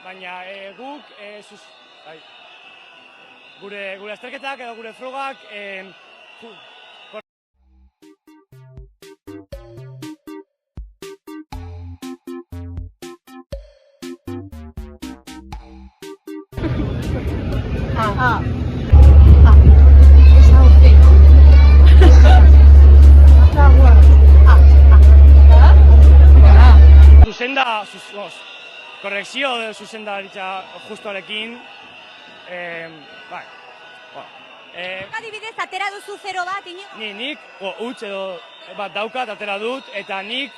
baina guk gure azterketak edo gure frogak korrekzio zuzendaritza justuarekin, adibidez, atera duzu 0 bat, Iñigo? Nik huts edo bat daukat, atera dut, eta nik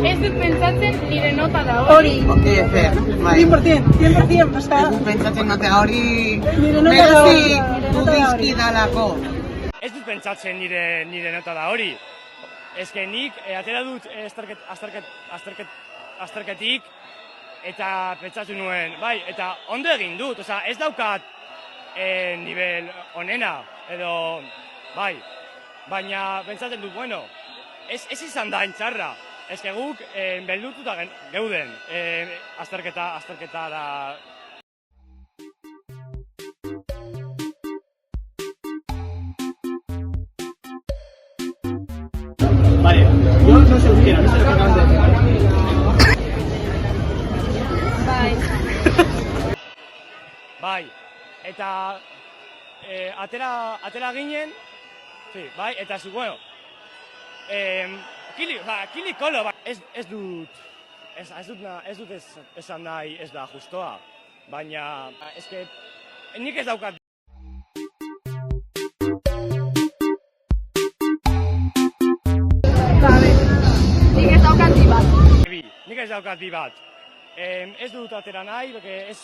ez dut pentsatzen nire nota da hori. Efer, bai. 100%, basta. Ez dut pentsatzen nota hori Nire dudizki dalako. ez dut pentsatzen nire nota da hori. Ez que nik atera dut azterketik eta pentsatu nuen, bai, eta ondo egin dut, ez daukat nivel onena, edo, bai, baina pentsatzen dut, bueno, ez izan da entxarra. Ez que guk beldurtuta geuden azterketara. Vale, yo no sé euskera, no sé lo que acabas de decir. Bai, eta atera ginen, bai, eta bueno, kili kolo, ez dut esan nahi ez da justoa, baina nik ez daukat. Nik ez daukat bi bat. Nik ez daukat bi bat. Ez dut atera nahi, ez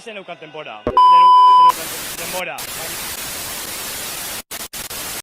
zen eukat denbora.